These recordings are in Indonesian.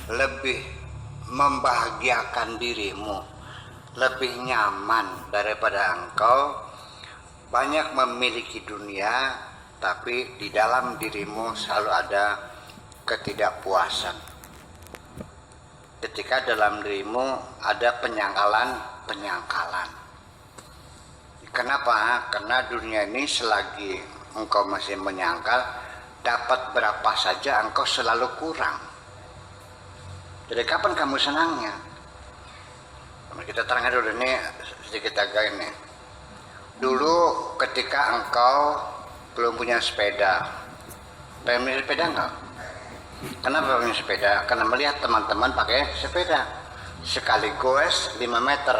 lebih membahagiakan dirimu, lebih nyaman daripada engkau banyak memiliki dunia, tapi di dalam dirimu selalu ada ketidakpuasan. Ketika dalam dirimu ada penyangkalan. Kenapa? Karena dunia ini selagi engkau masih menyangkal, dapat berapa saja engkau selalu kurang. Jadi kapan kamu senangnya? Kita terangkan dulu ini sedikit agak ini. Dulu ketika engkau belum punya sepeda, pengen punya sepeda enggak? Kenapa punya sepeda? Karena melihat teman-teman pakai sepeda, sekali goes 5 meter,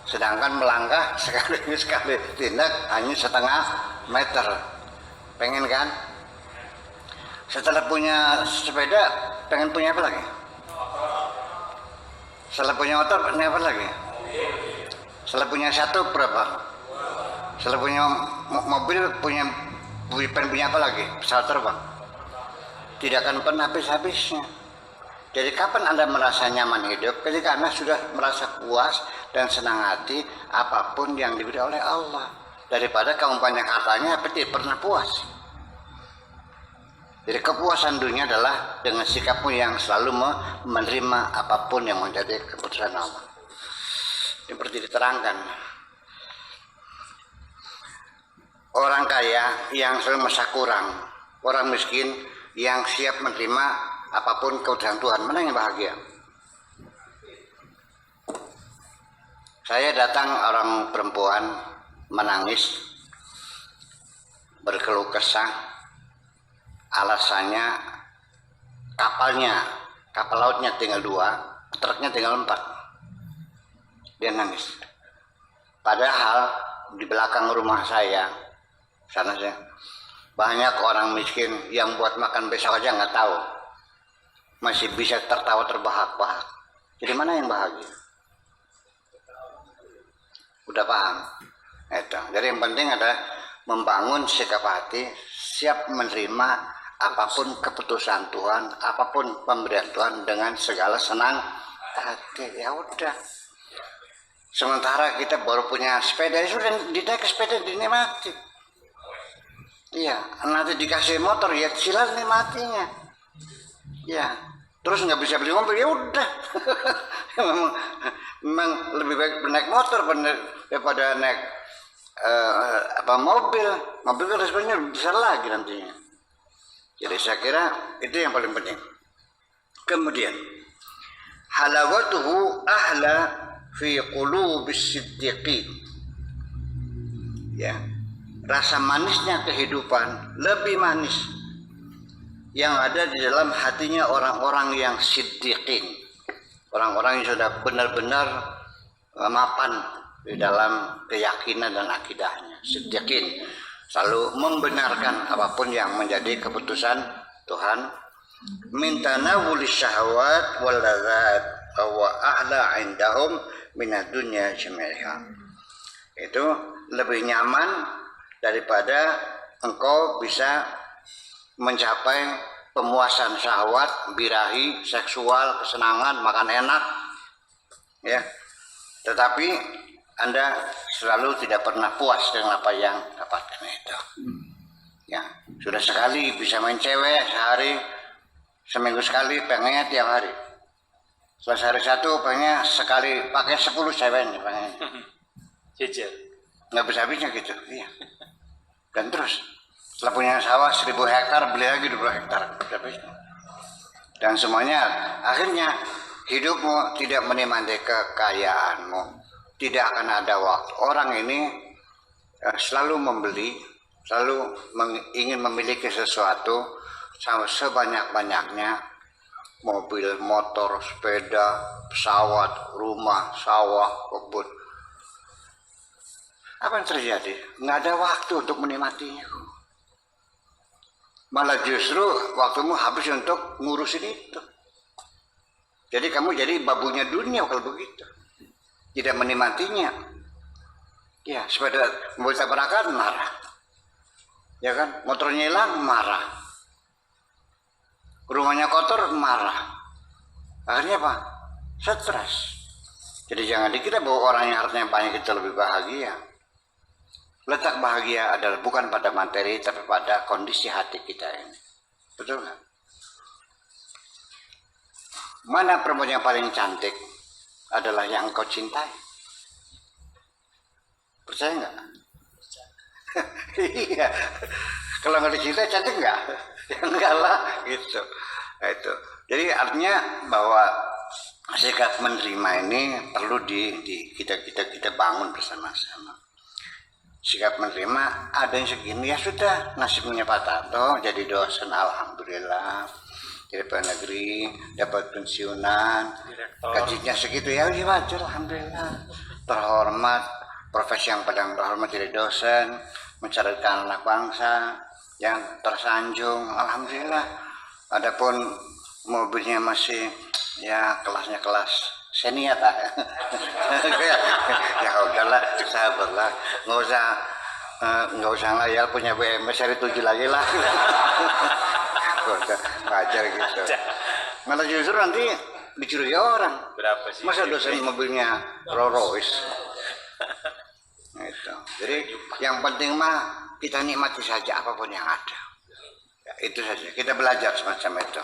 sedangkan melangkah sekali tindak hanya setengah meter. Pengen kan? Setelah punya sepeda, pengen punya apa lagi? Setelah punya motor, punya apa lagi? Setelah punya satu berapa? Setelah punya mobil, pengen punya apa lagi? Pesawat terbang. Tidak akan pernah habis-habisnya. Jadi kapan Anda merasa nyaman hidup? Ketika Anda sudah merasa puas dan senang hati apapun yang diberi oleh Allah. Daripada kamu banyak hartanya tapi tidak pernah puas. Jadi kepuasan dunia adalah dengan sikapmu yang selalu menerima apapun yang menjadi keputusan Allah. Ini seperti diterangkan. Orang kaya yang selalu merasa kurang, orang miskin yang siap menerima apapun keputusan Tuhan, mana yang bahagia? Saya datang orang perempuan menangis, berkeluh kesah, alasannya kapal lautnya tinggal 2, truknya tinggal 4. Dia nangis. Padahal di belakang rumah saya, sana saya, banyak orang miskin yang buat makan besok aja nggak tahu, masih bisa tertawa terbahak-bahak. Jadi mana yang bahagia? Udah paham? Itu. Jadi yang penting adalah membangun sikap hati, siap menerima apapun keputusan Tuhan, apapun pemberian Tuhan dengan segala senang hati. Ya udah. Sementara kita baru punya sepeda, sudah dinaik sepeda dinikmati. Iya, nanti dikasih motor ya silakan nikmatinya. Ya, terus nggak bisa beli mobil ya udah. memang lebih baik naik motor daripada naik mobil. Mobil kan responnya besar lagi nantinya. Jadi saya kira itu yang paling penting. Kemudian halawatuhu ahla fi qulubis siddiqin. Ya. Rasa manisnya kehidupan lebih manis yang ada di dalam hatinya orang-orang yang siddiqin, orang-orang yang sudah benar-benar mapan di dalam keyakinan dan akidahnya. Siddiqin selalu membenarkan apapun yang menjadi keputusan Tuhan. Min tanawulis syahwat wal ladzat wa ahla indahum minad dunya jami'ha. Itu lebih nyaman daripada engkau bisa mencapai pemuasan syahwat, birahi, seksual, kesenangan, makan enak, ya. Tetapi Anda selalu tidak pernah puas dengan apa yang dapatkan itu. Ya, sudah sekali bisa main cewek sehari, seminggu sekali, pengennya tiap hari. Setelah sehari satu, pengennya sekali pakai 10 cewek, pengennya. Jajar. Nggak bisa habisnya gitu, iya. Dan terus setelah punya sawah 1000 hektar beli lagi 20 hektar. Dan semuanya akhirnya hidupmu tidak menikmati kekayaanmu, tidak akan ada waktu. Orang ini selalu membeli, selalu ingin memiliki sesuatu sama sebanyak-banyaknya, mobil, motor, sepeda, pesawat, rumah, sawah, kebun. Apa yang terjadi? Nggak ada waktu untuk menikmatinya. Malah justru waktumu habis untuk ngurusin itu. Jadi kamu jadi babunya dunia kalau begitu. Tidak menikmatinya. Ya, sepeda mobil tabrakan marah. Ya kan? Motornya hilang marah. Rumahnya kotor marah. Akhirnya apa? Stres. Jadi jangan dikira bahwa orang yang hartanya banyak itu lebih bahagia. Letak bahagia adalah bukan pada materi, tapi pada kondisi hati kita ini. Betul nggak? Mana perempuan yang paling cantik adalah yang engkau cintai. Percaya nggak? Iya. Kalau nggak dicintai cantik nggak? Ya enggak lah, gitu. Nah, itu. Jadi artinya bahwa sikap menerima ini perlu kita bangun bersama-sama. Sikap menerima ada yang segini, ya sudah, nasibnya Pak Tato jadi dosen, alhamdulillah. Jadi pegawai negeri, dapat pensiunan, gajinya segitu, ya wajar, alhamdulillah. Terhormat, profesi yang paling terhormat jadi dosen, mencerdaskan anak bangsa, yang tersanjung, alhamdulillah. Adapun mobilnya masih ya kelasnya kelas senior tak. Ya udahlah, sabarlah, nggak usah ngayal punya BMW seri 7 lagi lah. Wajar gitu. Malah justru nanti dicurigai orang. Berapa sih? Masa dosen mobilnya Rolls Royce? Nah, itu. Jadi yang penting mah kita nikmati saja apapun yang ada. Ya, itu saja. Kita belajar semacam itu.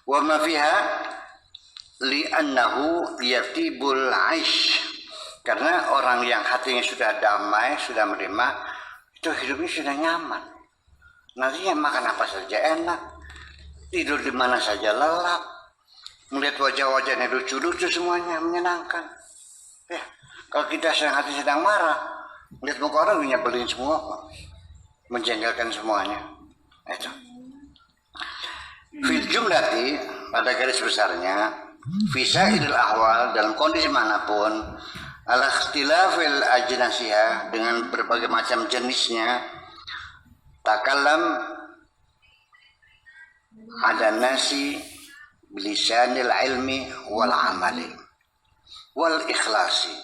Wa ma fiha li'annahu yatibul 'aish. Karena orang yang hatinya sudah damai, sudah menerima, itu hidupnya sudah nyaman. Nantinya makan apa saja enak, tidur di mana saja lelap, melihat wajah-wajahnya lucu-lucu semuanya menyenangkan. Ya, kalau kita hati sedang marah, melihat muka orang nyebelin semua, menjengkelkan semuanya. Itu. Fil jumlati, pada garis besarnya, visa idul ahwal dalam kondisi manapun, ala ikhtilafil ajnasiha dengan berbagai macam jenisnya. Takallam ada nasi bilisanil ilmi wal amali wal ikhlasi.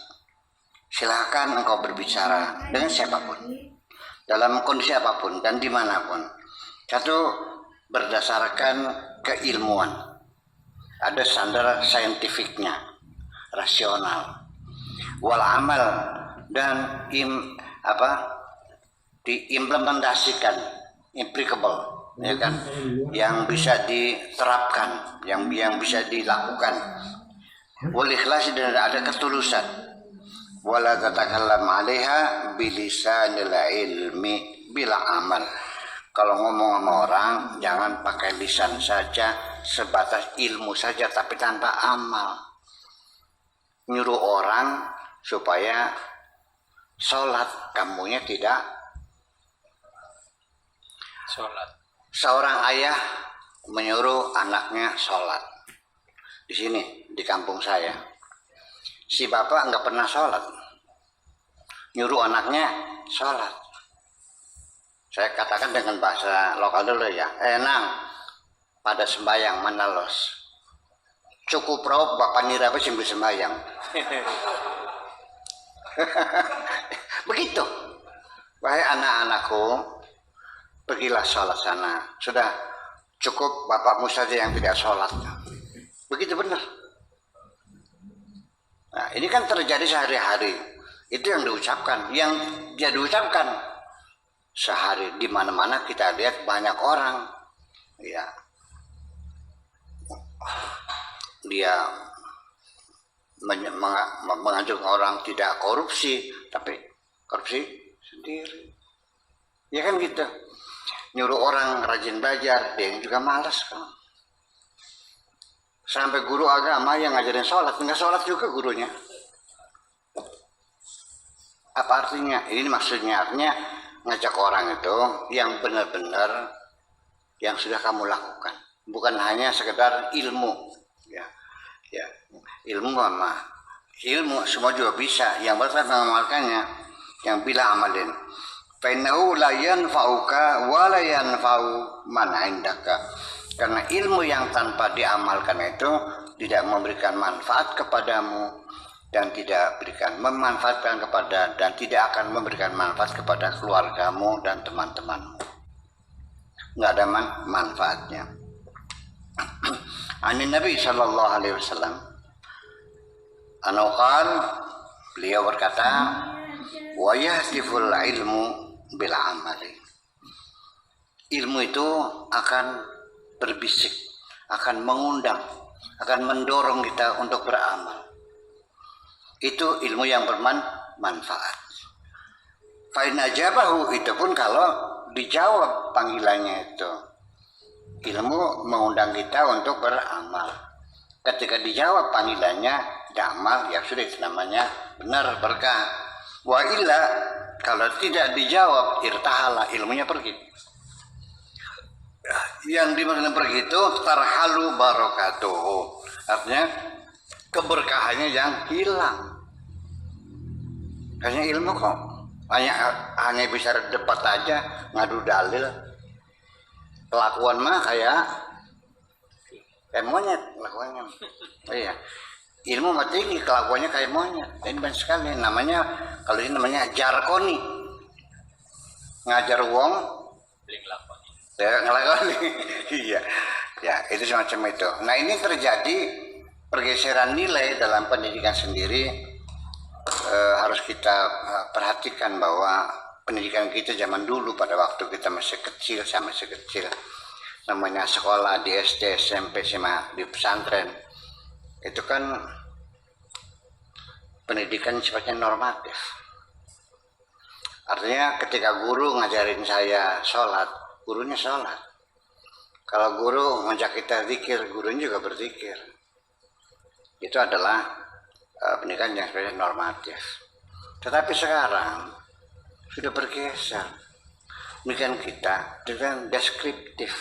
Silakan engkau berbicara dengan siapapun, dalam kondisi apapun dan dimanapun. Satu, berdasarkan keilmuan, ada standar saintifiknya, rasional. Wal amal, dan diimplementasikan, applicable, ya kan, yang bisa diterapkan, yang bisa dilakukan. Wal ikhlas, dan ada ketulusan. Wala tatakallam 'alaiha bilisanil ilmi bila amal. Kalau ngomong sama orang jangan pakai lisan saja, sebatas ilmu saja tapi tanpa amal. Nyuruh orang supaya sholat, kamunya tidak sholat. Seorang ayah menyuruh anaknya sholat. Di sini, di kampung saya, si bapak nggak pernah sholat, nyuruh anaknya sholat. Saya katakan dengan bahasa lokal dulu ya, nang, pada sembahyang mana los? Cukup raup bapak nira apa sih sembahyang? Begitu. Wahai anak-anakku, pergilah sholat sana. Sudah cukup bapakmu saja yang tidak sholat. Begitu benar. Nah, ini kan terjadi sehari-hari. Itu yang diucapkan. Yang dia diucapkan sehari, di mana-mana kita lihat banyak orang, ya, dia menganjurkan orang tidak korupsi, tapi korupsi sendiri. Ya kan gitu. Nyuruh orang rajin belajar, dia juga malas kan. Sampai guru agama yang ngajarin sholat, nggak sholat juga gurunya. Apa artinya? Ini maksudnya artinya ngajak orang itu yang benar-benar yang sudah kamu lakukan, bukan hanya sekedar ilmu. Ya, ilmu semua juga bisa. Yang berkat mengamalkannya, yang bila amalin. Fainahu la yanfa'uka wa la yanfa'u man 'indaka. Karena ilmu yang tanpa diamalkan itu tidak memberikan manfaat kepadamu dan tidak akan memberikan manfaat kepada keluargamu dan teman-temanmu. Nggak ada manfaatnya. Anin Nabi sallallahu alaihi wasallam. Anqal, beliau berkata, wa yahtiful ilmu bil amali. Ilmu itu akan berbisik, akan mengundang, akan mendorong kita untuk beramal. Itu ilmu yang bermanfaat. Fa in ajabahu, itu pun kalau dijawab panggilannya itu. Ilmu mengundang kita untuk beramal. Ketika dijawab panggilannya, amal, ya sudah, itu namanya benar, berkah. Wa illa, kalau tidak dijawab, irtahala, ilmunya pergi. Yang dimaksud pergi itu tarhalu barakatuhu, artinya keberkahannya yang hilang. Hanya ilmu kok hanya bisa debat aja, ngadu dalil. Kelakuan mah kayak monyet kelakuannya. Oh iya, ilmu mah tinggi, kelakuannya kayak monyet. Ini banyak sekali. Namanya, kalau ini namanya jarkoni, ngajar wong ngelakoni. Iya, ya itu semacam itu. Nah, ini terjadi pergeseran nilai dalam pendidikan sendiri. Harus kita perhatikan bahwa pendidikan kita zaman dulu, pada waktu kita masih kecil, namanya sekolah di SD, SMP, SMA, di pesantren, itu kan pendidikan sifatnya normatif. Artinya ketika guru ngajarin saya sholat, gurunya sholat. Kalau guru ngajak kita zikir, gurunya juga berzikir. Itu adalah pendidikan yang sifatnya normatif. Tetapi sekarang sudah bergeser. Pendidikan kita dengan deskriptif.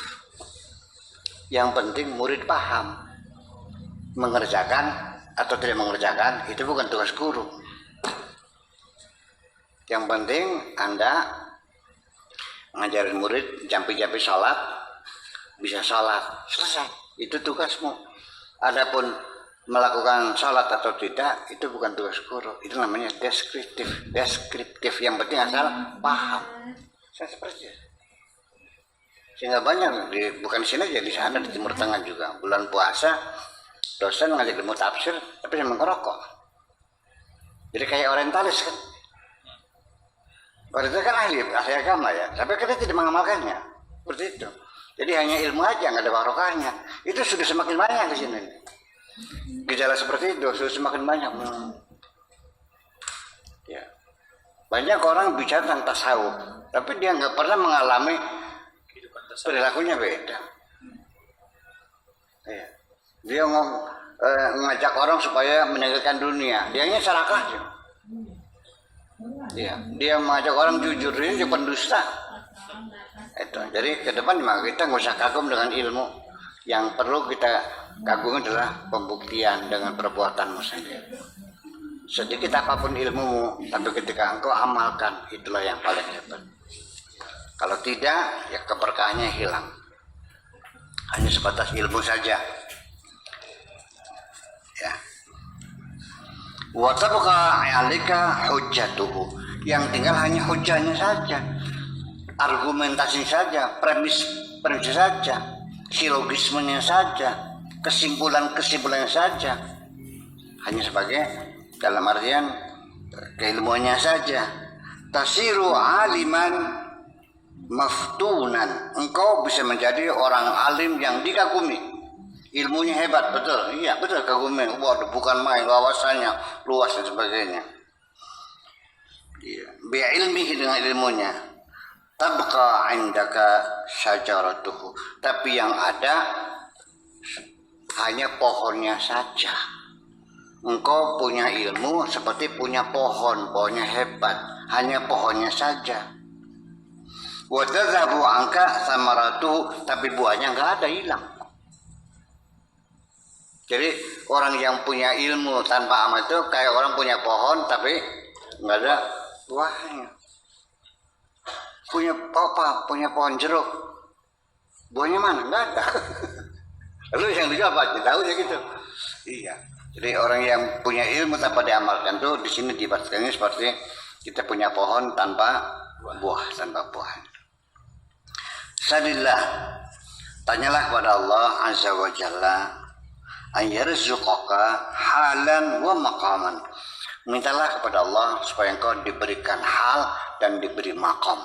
Yang penting murid paham. Mengerjakan atau tidak mengerjakan itu bukan tugas guru. Yang penting Anda ngajarin murid jampi-jampi sholat, bisa sholat, selesai. Itu tugasmu. Adapun melakukan sholat atau tidak, itu bukan tugas guru. Itu namanya deskriptif. Yang penting asal paham. Saya seperti itu. Sehingga banyak, bukan di sini aja, di sana, di Timur Tengah juga. Bulan puasa, dosen ngajak ilmu tafsir, tapi sambil ngerokok. Jadi kayak orientalis kan. Orientalis kan ahli agama ya, tapi kita tidak mengamalkannya. Seperti itu. Jadi hanya ilmu aja, nggak ada barokahnya. Itu sudah semakin banyak di sini. Gejala seperti itu sudah semakin banyak. Ya. Banyak orang bicara tentang tasawuf, tapi dia nggak pernah mengalami perilakunya beda. Ya. Dia ngajak orang supaya meninggalkan dunia, dia hanya serakah. Ya. Dia mengajak orang jujur, dia pendusta. Itu. Jadi ke depan kita nggak usah kagum dengan ilmu. Yang perlu kita kagumi adalah pembuktian dengan perbuatanmu sendiri. Sedikit apapun ilmumu, tapi ketika engkau amalkan, itulah yang paling hebat. Kalau tidak, ya keberkahannya hilang. Hanya sebatas ilmu saja. Ya. Wa tabqa 'alaika hujjatuhu. Yang tinggal hanya hujahnya saja. Argumentasi saja, premis saja, silogismenya saja, kesimpulannya saja. Hanya sebagai dalam artian keilmuannya saja. Tasiru aliman maftunan. Engkau bisa menjadi orang alim yang dikagumi. Ilmunya hebat, betul. Iya, betul, kagumi. Waduh, bukan main, wawasannya luas dan sebagainya. Iya, bi'ilmihi, dengan ilmunya. Tabqa indaka syajaratuhu. Tapi yang ada hanya pohonnya saja. Engkau punya ilmu seperti punya pohon, pohonnya hebat, hanya pohonnya saja. Wa tadhabu anka samaratuhu, tapi buahnya enggak ada, hilang. Jadi orang yang punya ilmu tanpa amal itu kayak orang punya pohon tapi enggak ada buahnya. Punya apa? Punya pohon jeruk. Buahnya mana? Enggak ada. Lalu yang dijawab apa? Tahu ya gitu. Iya. Jadi orang yang punya ilmu tanpa diamalkan tuh di sini dibacakannya seperti kita punya pohon tanpa buah, Salillah. Tanyalah kepada Allah Azza wa Jalla ayyarzuqaka halan wa maqaman. Mintalah kepada Allah supaya engkau diberikan hal dan diberi maqam,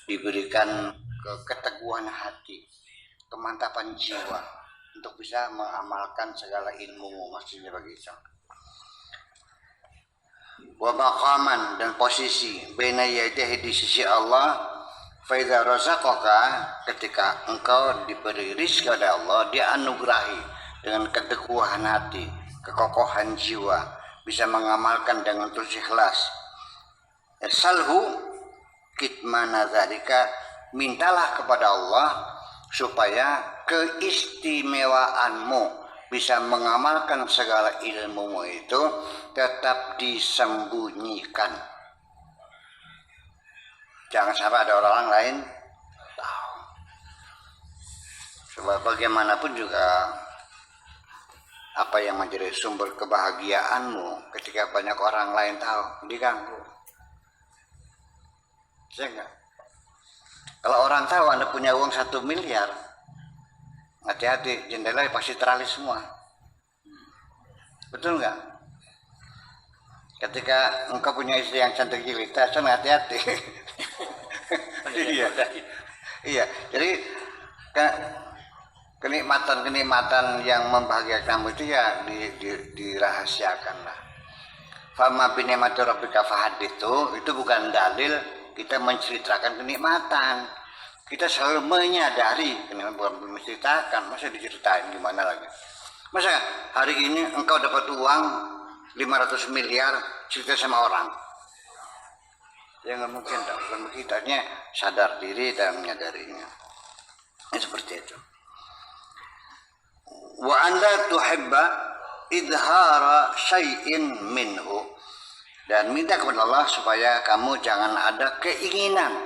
diberikan keteguhan hati, kemantapan jiwa untuk bisa mengamalkan segala ilmu, maksudnya begitu. Wa maqaman, dan posisi baina yadayhi di sisi Allah. Fa idza razaqaka, ketika engkau diberi rizki oleh Allah, dia anugerahi dengan keteguhan hati, kekokohan jiwa, bisa mengamalkan dengan tulus ikhlas. Salhu kitmana dzalika, mintalah kepada Allah supaya keistimewaanmu bisa mengamalkan segala ilmumu itu tetap disembunyikan. Jangan sampai ada orang lain tahu. Sebab bagaimanapun juga apa yang menjadi sumber kebahagiaanmu ketika banyak orang lain tahu, diganggu. Saya enggak. Kalau orang tahu Anda punya uang 1 miliar, hati-hati, jendela pasti teralis semua. Betul enggak? Ketika engkau punya istri yang cantik jelita, hati-hati. Iya. Jadi kenikmatan yang membahagiakan kamu itu ya dirahasiakan lah. Fama binikmati rabbika fahadithu, itu bukan dalil kita menceritakan kenikmatan. Kita selalu menyadari, bukan menceritakan. Masa diceritain gimana lagi? Masa hari ini engkau dapat uang 500 miliar cerita sama orang? Ya nggak mungkin, bukan begitu. Artinya sadar diri dan menyadarinya. Seperti itu. Wa anda tuhibba idhara syai'in minhu, dan minta kepada Allah supaya kamu jangan ada keinginan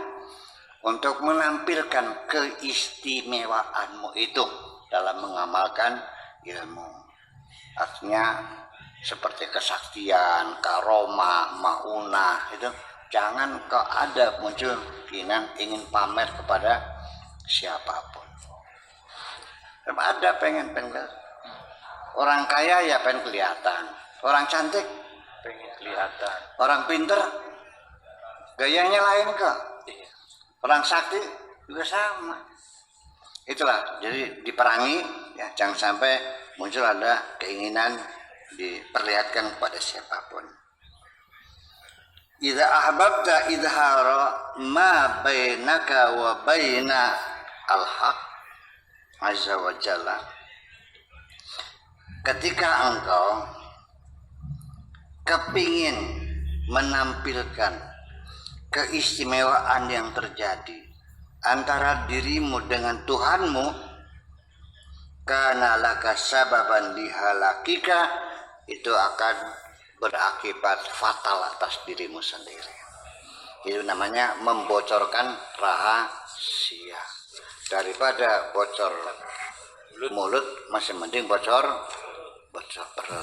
untuk menampilkan keistimewaanmu itu dalam mengamalkan ilmu. Artinya seperti kesaktian, karomah, maunah, itu jangan kau ada muncul keinginan ingin pamer kepada siapapun. Ada pengen. Orang kaya ya pengen kelihatan, orang cantik pengen kelihatan, orang pinter gayanya lain kok, orang sakti juga sama. Itulah, jadi diperangi ya, jangan sampai muncul ada keinginan diperlihatkan kepada siapapun. Idza ahbabta idhara ma bainaka wa baina al-haq azza wa jalla, ketika engkau kepingin menampilkan keistimewaan yang terjadi antara dirimu dengan Tuhanmu, kana laka sababan lihalakika, itu akan berakibat fatal atas dirimu sendiri. Itu namanya membocorkan rahasia. Daripada bocor mulut, masih mending bocor perut.